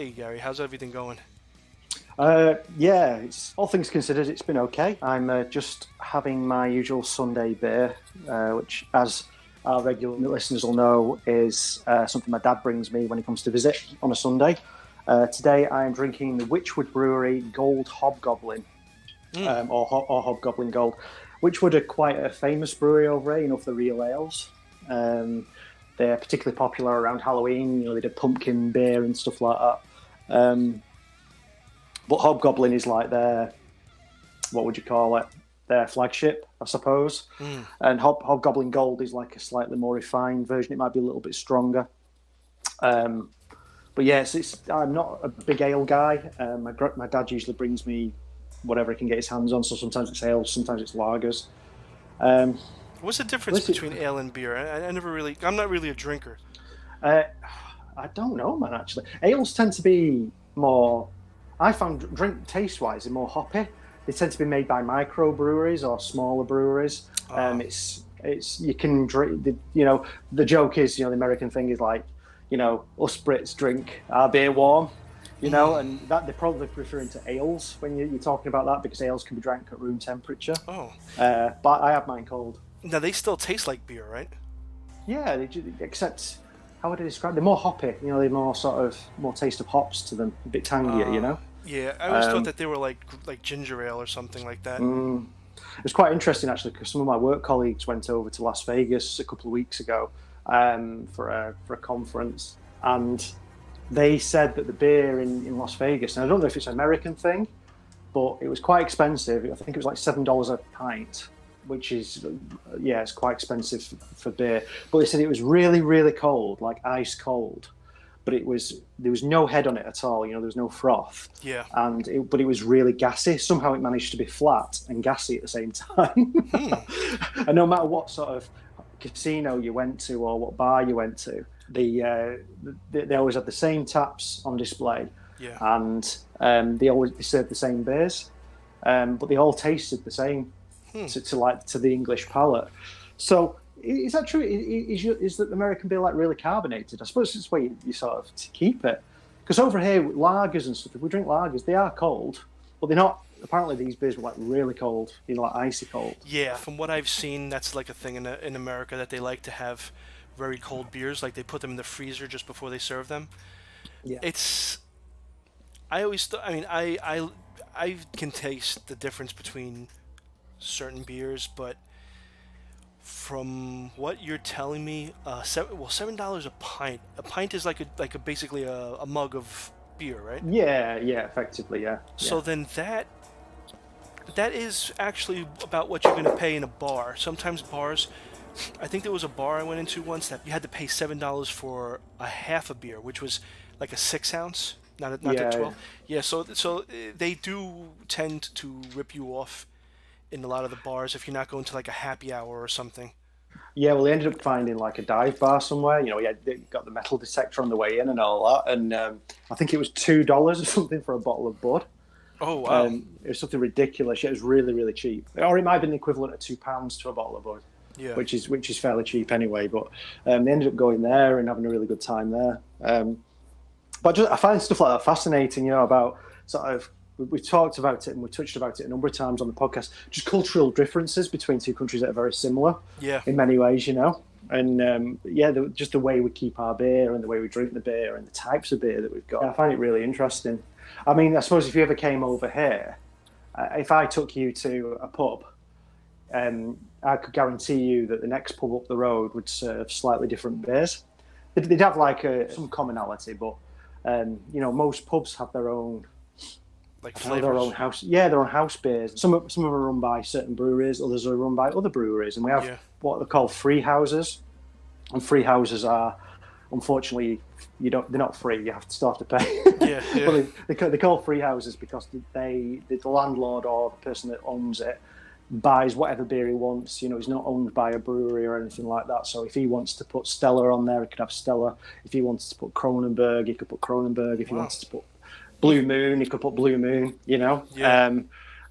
Hey Gary, how's everything going? Yeah, all things considered, it's been okay. I'm just having my usual Sunday beer, which, as our regular listeners will know, is something my dad brings me when he comes to visit on a Sunday. Today, I am drinking the Witchwood Brewery Gold Hobgoblin, Mm. or Hobgoblin Gold. Witchwood are quite a famous brewery over here, for the real ales. Um, they're particularly popular around Halloween. They do pumpkin beer and stuff like that. But Hobgoblin is like their, what would you call it? Their flagship, I suppose. Mm. And Hobgoblin Gold is like a slightly more refined version. It might be a little bit stronger. Um, but yes, I'm not a big ale guy. My dad usually brings me whatever he can get his hands on. So sometimes it's ales, sometimes it's lagers. Um, What's the difference listen, between ale and beer? I never really, I'm not really a drinker. uh, I don't know, man. Actually, ales tend to be more. I found drink taste wise, they're more hoppy. They tend to be made by microbreweries or smaller breweries. Oh. It's you can drink. The joke is, the American thing is like, us Brits drink our beer warm. Mm. And that they're probably referring to ales when you're talking about that, because ales can be drank at room temperature. Oh. But I have mine cold. Now they still taste like beer, right? Yeah, except how would I describe? They're more hoppy. They're more sort of more taste of hops to them, a bit tangier. Yeah, I always thought that they were like ginger ale or something like that. Mm, it was quite interesting actually, because some of my work colleagues went over to Las Vegas a couple of weeks ago for a conference, and they said that the beer in Las Vegas, and I don't know if it's an American thing, but it was quite expensive. I think it was like $7 a pint, which is, yeah, it's quite expensive for beer. But they said it was really, really cold, like ice cold. But there was no head on it at all. There was no froth, Yeah. but it was really gassy. Somehow it managed to be flat and gassy at the same time. Hmm. And no matter what sort of casino you went to or what bar you went to, they always had the same taps on display, Yeah. and they served the same beers, but they all tasted the same Hmm. to the English palate. So is that true? Is that American beer like really carbonated? I suppose it's where you sort of to keep it. Because over here, lagers and stuff, if we drink lagers, they are cold, but they're not. Apparently, these beers were like really cold, like icy cold. Yeah, from what I've seen, that's like a thing in America that they like to have very cold beers. Like they put them in the freezer just before they serve them. Yeah. It's I mean, I can taste the difference between certain beers, but from what you're telling me, $7 a pint. A pint is like a basically a mug of beer, right? Yeah, yeah, effectively, yeah, So yeah, then that is actually about what you're going to pay in a bar. Sometimes bars, I think there was a bar I went into once that you had to pay $7 for a half a beer, which was like a 6 ounce, not the yeah, 12. Yeah, so they do tend to rip you off in a lot of the bars if you're not going to like a happy hour or something. yeah. Well, they ended up finding like a dive bar somewhere. Yeah, they got the metal detector on the way in and all that, and I think it was $2 or something for a bottle of Bud. Oh wow. It was something ridiculous. Yeah, it was really, really cheap, or it might have been the equivalent of £2 to a bottle of Bud, Yeah. which is fairly cheap anyway. But they ended up going there and having a really good time there. But I find stuff like that fascinating. About sort of we talked about it and we touched about it a number of times on the podcast. Just cultural differences between two countries that are very similar Yeah. in many ways. And yeah, just the way we keep our beer and the way we drink the beer and the types of beer that we've got. I find it really interesting. I mean, I suppose if you ever came over here, if I took you to a pub, I could guarantee you that the next pub up the road would serve slightly different beers. They'd have like some commonality, but most pubs have their own, Like I don't know, their own flavors. house. Yeah, their own house beers. Some of them are run by certain breweries, others are run by other breweries, and we have Yeah. what they call free houses. And free houses are, unfortunately, they're not free. You have to start to pay. Yeah. Yeah. Well, they call free houses because the landlord or the person that owns it buys whatever beer he wants. He's not owned by a brewery or anything like that. So if he wants to put Stella on there, he could have Stella. If he wants to put Kronenberg, he could put Kronenberg. If he Wow. wants to put Blue Moon, he could put Blue Moon. Yeah.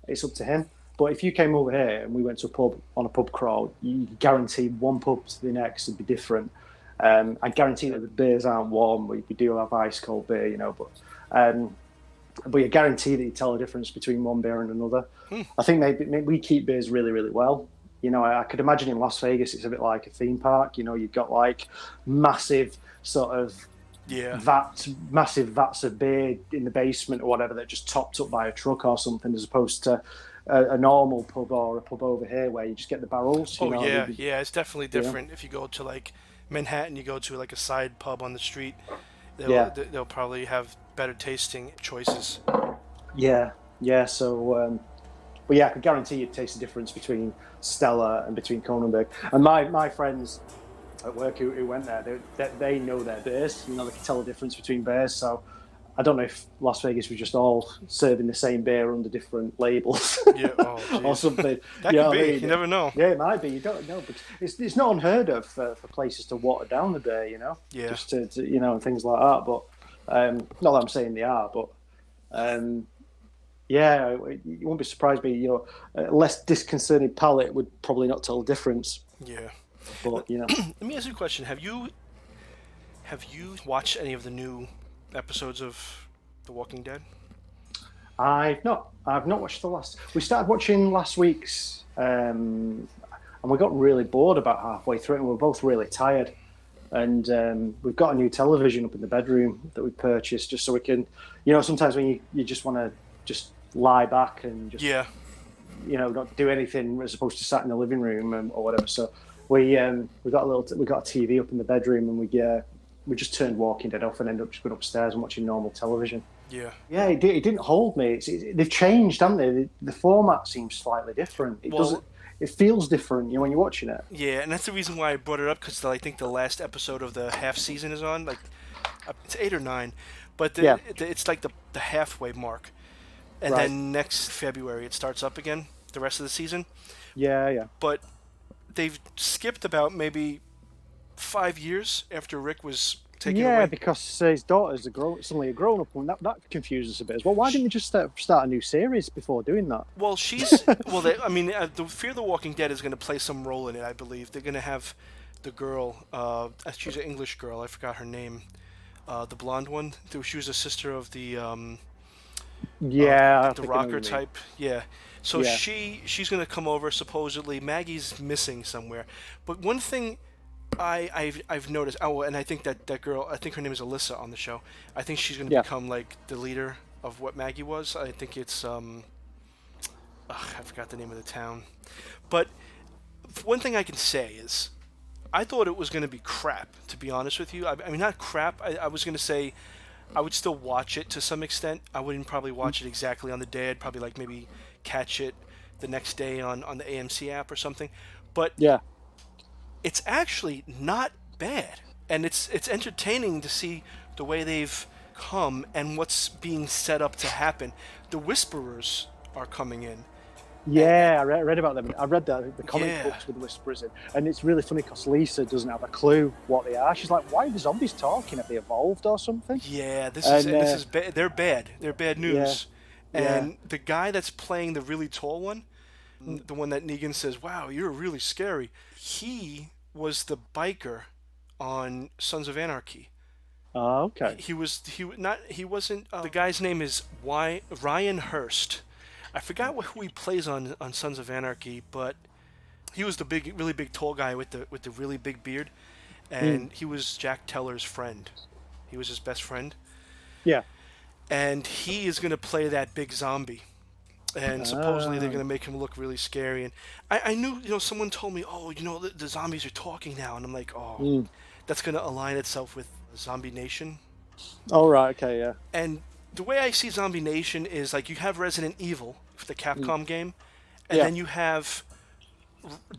It's up to him. But if you came over here and we went to a pub on a pub crawl, you guarantee one pub to the next would be different. I guarantee that the beers aren't warm. We do have ice cold beer, but But you guarantee that you tell the difference between one beer and another. I think maybe we keep beers really, really well. I could imagine in Las Vegas it's a bit like a theme park. You've got like massive sort of Yeah. massive vats of beer in the basement or whatever that just topped up by a truck or something, as opposed to a normal pub or a pub over here where you just get the barrels. Oh yeah, yeah. It's definitely Yeah, different. If you go to like Manhattan, you go to like a side pub on the street. They'll yeah, they'll probably have better tasting choices. yeah, yeah. So, but yeah, I could guarantee you'd taste the difference between Stella and between Kronenberg. And my friends at work who went there, they know their beers. They can tell the difference between beers. So I don't know if Las Vegas was just all serving the same beer under different labels Yeah. Oh, or jeez. something. That You could know what I be. mean? You never know. Yeah, it might be. You don't know, but it's not unheard of for places to water down the beer. Yeah. Just to and things like that. But not that I'm saying they are, but um, yeah, you won't be surprised. A less disconcerting palate would probably not tell the difference. Yeah. But Let me ask you a question. Have you watched any of the new episodes of The Walking Dead? I've not watched the last. We started watching last week's, and we got really bored about halfway through it, and we were both really tired. And we've got a new television up in the bedroom that we purchased just so we can, sometimes when you just want to just lie back and just, Yeah. not do anything as opposed to sat in the living room or whatever. So we got a TV up in the bedroom, and we just turned Walking Dead off and ended up just going upstairs and watching normal television. Yeah. Yeah, it didn't hold me. They've changed, haven't they? The format seems slightly different. It doesn't. It feels different, when you're watching it. Yeah, and that's the reason why I brought it up, because I think the last episode of the half season is on. Like, it's 8 or 9, but Yeah. it's like the halfway mark, and Right. then next February it starts up again, the rest of the season. Yeah, yeah. But they've skipped about maybe 5 years after Rick was taken Yeah, away. because his daughter's suddenly a grown up, and that confuses us a bit as well. Why didn't they just start a new series before doing that? Well, the Fear the Walking Dead is going to play some role in it. I believe they're going to have the girl. She's an English girl. I forgot her name. The blonde one. She was a sister of the Yeah, I the think I know what rocker you mean. type. Yeah. So Yeah. she's going to come over. Supposedly, Maggie's missing somewhere. But one thing I've noticed. Oh, and I think that girl. I think her name is Alyssa on the show. I think she's going to Yeah. become like the leader of what Maggie was. I think it's I forgot the name of the town. But one thing I can say is, I thought it was going to be crap. To be honest with you, I mean not crap. I was going to say I would still watch it to some extent. I wouldn't probably watch it exactly on the day. I'd probably like maybe catch it the next day on the AMC app or something. But Yeah. it's actually not bad, and it's entertaining to see the way they've come and what's being set up to happen. The Whisperers are coming in. Yeah, I read about them. I read the comic Yeah. books with the Whisperers in, and it's really funny because Lisa doesn't have a clue what they are. She's like, "Why are the zombies talking? Have they evolved or something?" Yeah, And this is they're bad. They're bad news. Yeah. And the guy that's playing the really tall one, the one that Negan says, "Wow, you're really scary." He was the biker on Sons of Anarchy. Oh, okay. He wasn't. The guy's name is Ryan Hurst. I forgot who he plays on Sons of Anarchy, but he was the really big, tall guy with the really big beard, and he was Jack Teller's friend. He was his best friend, Yeah. and he is going to play that big zombie. And supposedly they're Ah. going to make him look really scary. And I knew, someone told me, oh, the zombies are talking now, and I'm like, oh, that's going to align itself with Zombie Nation. All right. Okay. Yeah. And the way I see Zombie Nation is like you have Resident Evil, the Capcom game, and Yeah. then you have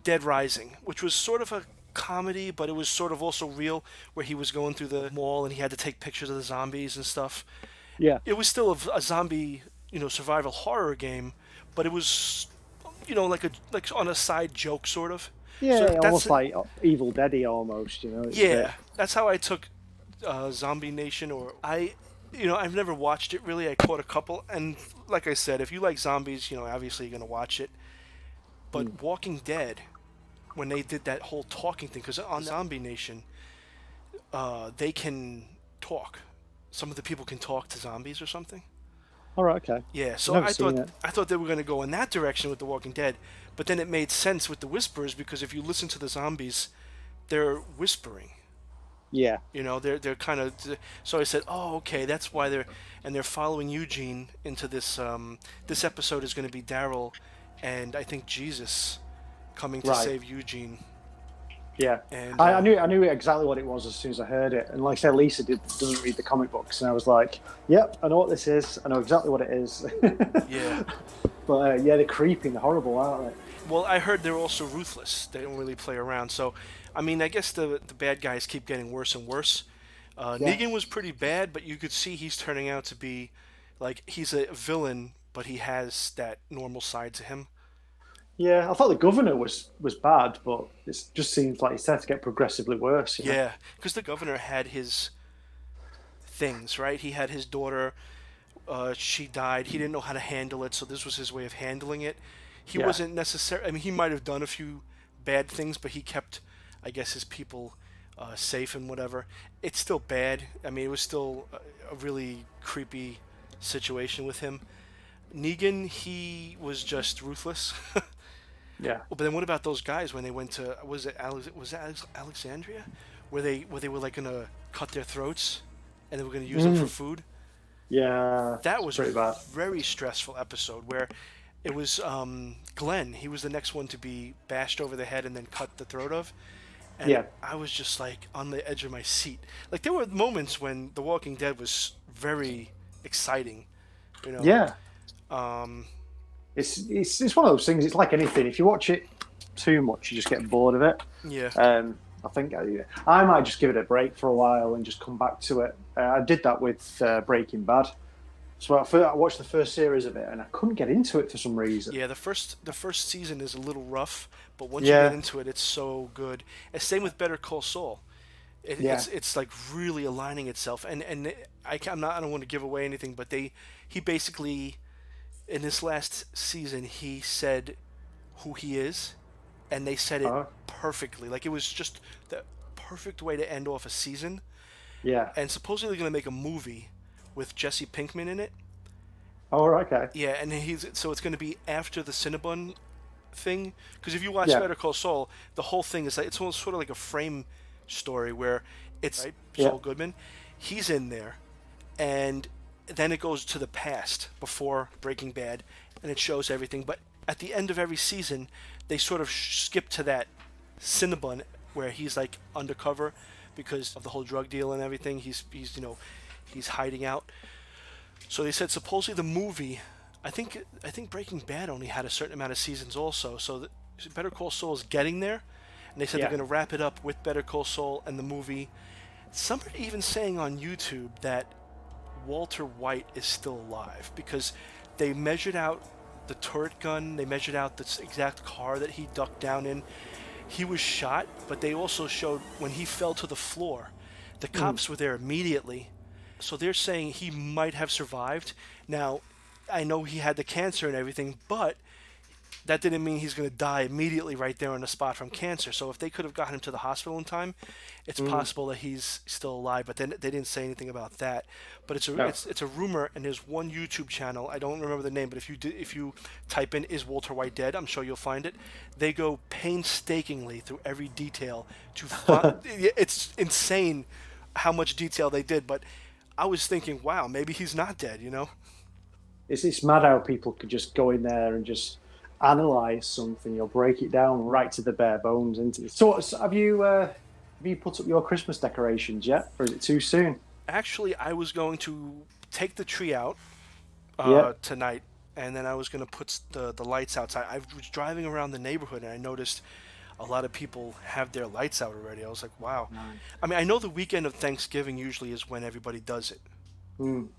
Dead Rising, which was sort of a comedy, but it was sort of also real, where he was going through the mall and he had to take pictures of the zombies and stuff. Yeah. It was still a zombie, survival horror game, but it was, like on a side joke sort of. Yeah. So that's Almost like Evil Dead almost. It's a bit- that's how I took Zombie Nation. Or I've never watched it really. I caught a couple, and like I said, if you like zombies, obviously you're gonna watch it. But Walking Dead, when they did that whole talking thing, because on Zombie Nation, they can talk. some of the people can talk to zombies or something. All right, okay. Yeah, I've so never I seen thought it. I thought they were going to go in that direction with The Walking Dead, but then it made sense with the whispers because if you listen to the zombies, they're whispering. Yeah, They're kind of. So I said, oh, okay, that's why they're following Eugene into this. This episode is going to be Daryl, and I think Jesus coming to right. save Eugene. Yeah, And I knew exactly what it was as soon as I heard it. And like I said, Lisa doesn't read the comic books, and I was like, "Yep, I know what this is. I know exactly what it is." yeah, But yeah, they're creepy and horrible, aren't they? well, I heard they're also ruthless. They don't really play around. So, I mean, I guess the bad guys keep getting worse and worse. Yeah, Negan was pretty bad, but you could see he's turning out to be like he's a villain, but he has that normal side to him. yeah. I thought the governor was bad, but it just seems like it's starting to get progressively worse. Yeah, because the governor had his things, right? He had his daughter. She died. He didn't know how to handle it, so this was his way of handling it. He Yeah, wasn't necessary. I mean, he might have done a few bad things, but he kept, I guess, his people safe and whatever. It's still bad. I mean, it was still a really creepy situation with him. Negan, he was just ruthless. yeah. But then what about those guys when they went to Alexandria, where they were like gonna cut their throats, and they were gonna use them for Mm, food? yeah, That it's was a pretty bad. very stressful episode where it was Glenn. He was the next one to be bashed over the head and then cut the throat of, and Yeah, I was just like on the edge of my seat. Like there were moments when The Walking Dead was very exciting, you know. yeah. Um, It's one of those things. It's like anything. If you watch it too much, you just get bored of it. yeah, I think I might just give it a break for a while and just come back to it. I did that with Breaking Bad. So I watched the first series of it and I couldn't get into it for some reason. yeah. The first season is a little rough, but once you get Yeah, into it, it's so good. And same with Better Call Saul. yeah. It's like really aligning itself, and I don't want to give away anything, but he basically in this last season he said who he is, and they said it Oh, perfectly. Like it was just the perfect way to end off a season. yeah. And supposedly going to make a movie with Jesse Pinkman in it. Oh, okay. Yeah, and it's going to be after the Cinnabon thing. Because if you watch Yeah, Better Call Saul, the whole thing is like it's almost sort of like a frame story where it's right, yeah. Saul Goodman, he's in there, and then it goes to the past before Breaking Bad, and it shows everything. But at the end of every season, they sort of skip to that Cinnabon where he's like undercover because of the whole drug deal and everything. He's hiding out. So they said supposedly the movie. I think Breaking Bad only had a certain amount of seasons also. So Better Call Saul is getting there, and they said they're Yeah. going to wrap it up with Better Call Saul and the movie. Somebody even saying on YouTube that Walter White is still alive because they measured out the turret gun, they measured out the exact car that he ducked down in. He was shot, but they also showed when he fell to the floor, the Mm. cops were there immediately. So they're saying he might have survived. Now, I know he had the cancer and everything, but that didn't mean he's going to die immediately right there on the spot from cancer. So if they could have gotten him to the hospital in time, it's Mm. possible that he's still alive. But then they didn't say anything about that. But it's a No. it's a rumor, and there's one YouTube channel. I don't remember the name, but if you type in "Is Walter White dead?" I'm sure you'll find it. They go painstakingly through every detail to find. It's insane how much detail they did. But I was thinking, wow, maybe he's not dead. You know? It's mad how people could just go in there and just analyze something. You'll break it down right to the bare bones. Into so have you put up your Christmas decorations yet, or is it too soon? Actually, I was going to take the tree out Yeah. tonight, and then I was going to put the lights outside. I was driving around the neighborhood, and I noticed a lot of people have their lights out already. I was like, wow. Nice. I mean, I know the weekend of Thanksgiving usually is when everybody does it. Mm.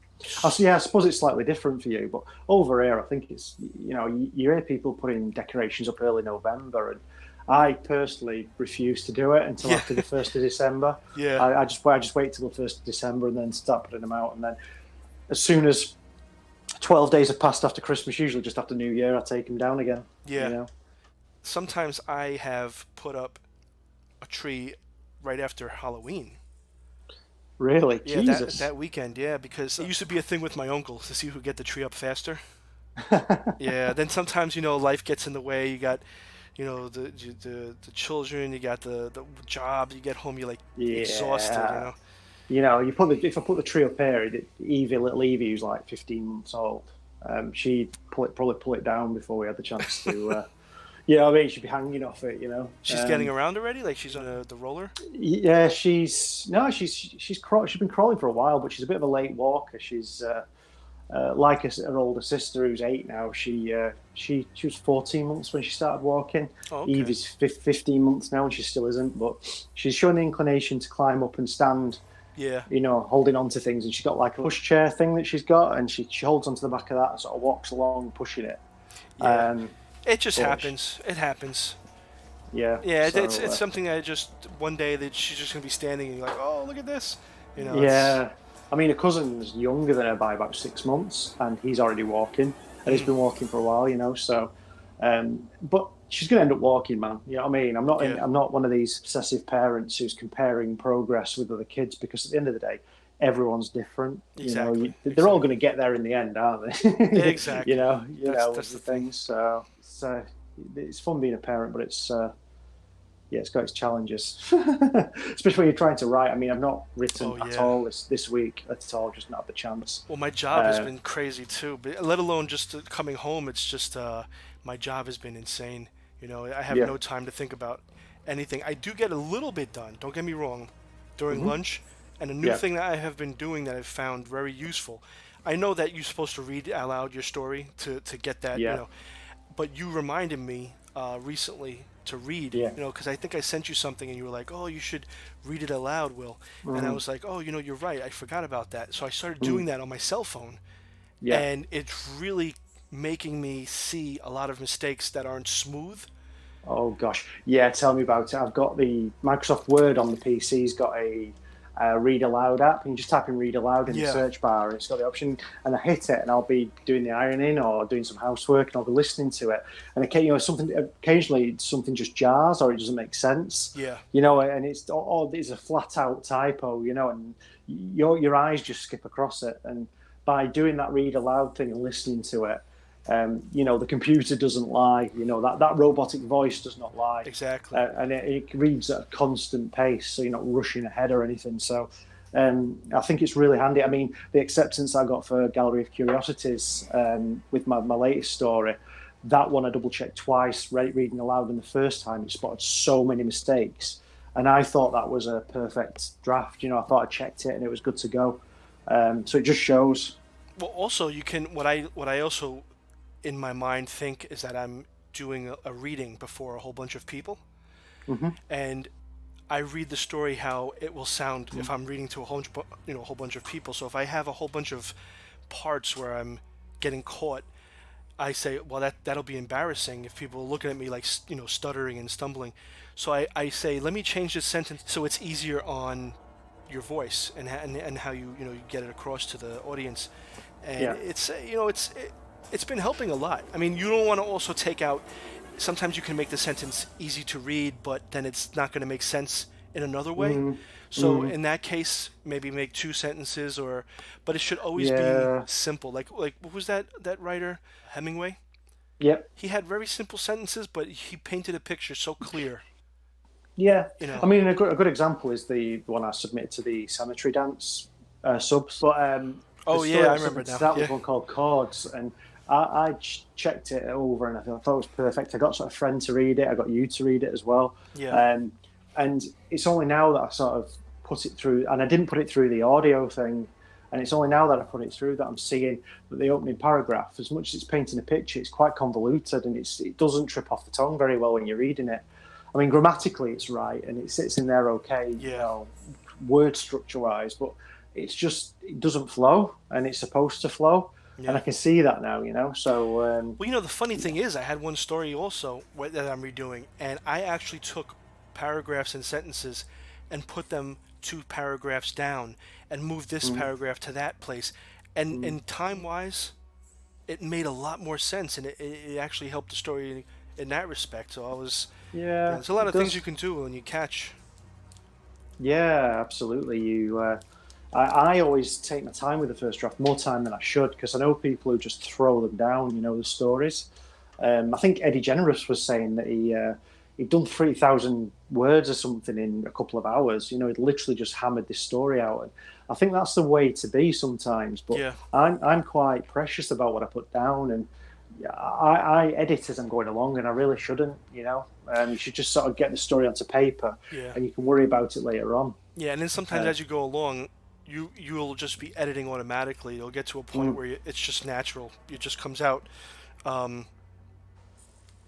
Yeah, I suppose it's slightly different for you, but over here, I think it's you hear people putting decorations up early November, and I personally refuse to do it until Yeah, after the 1st of December. yeah, I just wait till the 1st of December and then start putting them out, and then as soon as 12 days have passed after Christmas, usually just after New Year, I take them down again. You yeah. know, Sometimes I have put up a tree right after Halloween. Really? Yeah, that Jesus. that weekend, yeah, because it used to be a thing with my uncle to see who could get the tree up faster. Yeah, then sometimes, life gets in the way. You got, the children, you got the job, you get home, you're like exhausted, Yeah. You put the if I put the tree up here, Evie, little Evie, who's like 15 months old, she'd probably pull it down before we had the chance to. What I mean, she'd be hanging off it. She's getting around already, like she's on the roller. Yeah, she's no, she's been crawling for a while, but she's a bit of a late walker. She's like her older sister, who's 8 now. She was 14 months when she started walking. Oh, Eve okay. is 15 months now, and she still isn't. But she's showing the inclination to climb up and stand, Yeah, holding on to things. And she's got like a pushchair thing that she's got, and she holds onto the back of that and sort of walks along, pushing it. yeah. Um, It just but happens. It happens. yeah, Yeah, it's so something that just one day that she's just gonna be standing and you're like, oh, look at this. It's yeah. I mean, her cousin's younger than her by about 6 months, and he's already walking, and he's mm, been walking for a while, So, but she's going to end up walking, man. You know what I mean? yeah, I'm not one of these obsessive parents who's comparing progress with other kids, because at the end of the day, everyone's different. exactly, They're all going exactly, to get there in the end, aren't they? exactly. That's With the the thing. things. So it's fun being a parent, but it's yeah, it's got its challenges, especially when you're trying to write. I mean, I've not written Oh at yeah. all this week at all, just not had the chance. Well, my job has Uh, been crazy too, but let alone just coming home. It's just my job has been insane. I have yeah, no time to think about anything. I do get a little bit done. Don't get me wrong, during hmm lunch. And a new yeah, thing that I have been doing that I've found very useful. I know that you're supposed to read out loud your story to get that, yeah, but you reminded me recently to read, yeah, because I think I sent you something and you were like, oh, you should read it aloud, Will. And I hmm was like, oh, you're right. I forgot about that. So I started mm, doing that on my cell phone, yeah. and it's really making me see a lot of mistakes that aren't smooth. Oh gosh, yeah. Tell me about it. I've got the Microsoft Word on the PC's got a read aloud app, and you just type in read aloud in the Yeah, search bar, and it's got the option. And I hit it, and I'll be doing the ironing or doing some housework, and I'll be listening to it. And occasionally something just jars or it doesn't make sense, yeah, And it's a flat out typo, and your eyes just skip across it. And by doing that read aloud thing and listening to it, the computer doesn't lie. That robotic voice does not lie, exactly. and it reads at a constant pace, so you're not rushing ahead or anything. So, I think it's really handy. I mean, the acceptance I got for Gallery of Curiosities with my latest story, that one I double checked twice, reading aloud, and the first time it spotted so many mistakes, and I thought that was a perfect draft. I thought I checked it and it was good to go. So it just shows. Well, also you can what I also in my mind think is that I'm doing a reading before a whole bunch of people, Hmm and I read the story how it will sound if I'm reading to a whole bunch of people. So if I have a whole bunch of parts where I'm getting caught, I say, well, that'll be embarrassing if people are looking at me like stuttering and stumbling. So I say, let me change this sentence so it's easier on your voice and how you get it across to the audience. And Yeah. it's been helping a lot. I mean, you don't want to also take out. Sometimes you can make the sentence easy to read, but then it's not going to make sense in another way. mm So mm in that case, maybe make two sentences, but it should always be Yeah. simple. Like what was that writer Hemingway? Yep. He had very simple sentences, but he painted a picture so clear. Yeah, You know. I mean, a good example is the one I submitted to the Cemetery Dance subs. But the Oh story yeah, I I remember submitted to now. that was Yeah, one called Chords, and I checked it over, and I thought it was perfect. I got sort of friend to read it. I got you to read it as well. yeah, Um, and it's only now that I sort of put it through, and I didn't put it through the audio thing. And it's only now that I put it through that I'm seeing that the opening paragraph, as much as it's painting a picture, it's quite convoluted, and it doesn't trip off the tongue very well when you're reading it. I mean, grammatically it's right and it sits in there okay, yeah, word structure wise, but it doesn't flow, and it's supposed to flow, and yeah. I can see that now. So Well, the funny thing is, I had one story also that I'm redoing, and I actually took paragraphs and sentences and put them two paragraphs down and moved this mm, paragraph to that place. And mm, time wise, it made a lot more sense, and it actually helped the story in that respect. So yeah, there's a lot it of things you does. can do when you catch. Yeah, absolutely. You. I always take my time with the first draft, more time than I should, because I know people who just throw them down. You know the stories. I think Eddie Generous was saying that he'd done 3,000 words or something in a couple of hours. You know, he'd literally just hammered this story out. And I think that's the way to be sometimes. But Yeah. I'm quite precious about what I put down, and I edit as I'm going along, and I really shouldn't. You know, you should just sort of get the story onto paper, Yeah. and you can worry about it later on. Yeah, and then sometimes Uh, as you go along, you'll just be editing automatically. You'll get to a point mm, where it's just natural. It just comes out, um,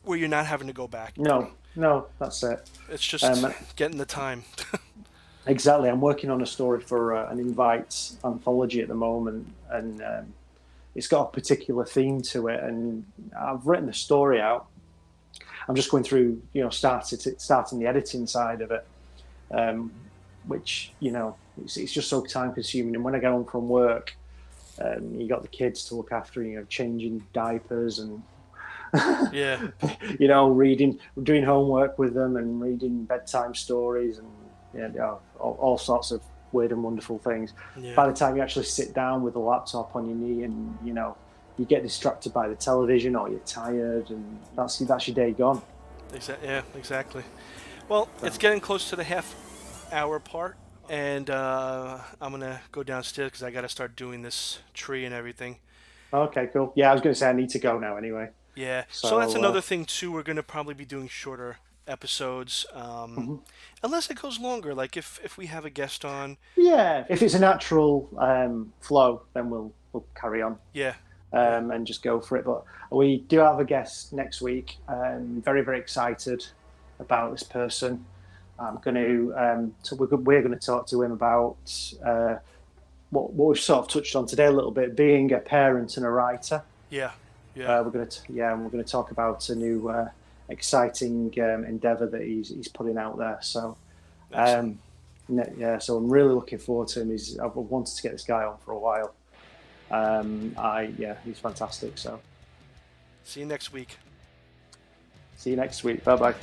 where you're not having to go back. no, no, that's it. It's just Um, getting the time. exactly. I'm working on a story for an invite anthology at the moment, and it's got a particular theme to it. And I've written the story out. I'm just going through, you know, starting the editing side of it, um, which you know, it's just so time consuming. And when I get home from work, you got the kids to look after, you know, changing diapers and Yeah. you know, doing homework with them and reading bedtime stories and you know, all sorts of weird and wonderful things. Yeah. By the time you actually sit down with the laptop on your knee and, you know, you get distracted by the television or you're tired and that's your day gone. Yeah, exactly. Well, So, it's getting close to the half hour part, and I'm gonna go downstairs because I gotta start doing this tree and everything. okay, cool. Yeah, I was going to say I need to go now anyway. Yeah, so that's So, another thing too. We're gonna probably be doing shorter episodes, mhm. unless it goes longer. Like if we have a guest on. Yeah, if it's a natural flow, then we'll carry on. Yeah, yeah, And just go for it. But we do have a guest next week. Very, very excited about this person. I'm going to, so we're going to talk to him about what we've sort of touched on today a little bit, being a parent and a writer. yeah, yeah. And we're going to talk about a new exciting endeavor that he's putting out there. So, Excellent. um, yeah, so I'm really looking forward to him. I've wanted to get this guy on for a while. Yeah, he's fantastic. So See you next week. see you next week. Bye bye.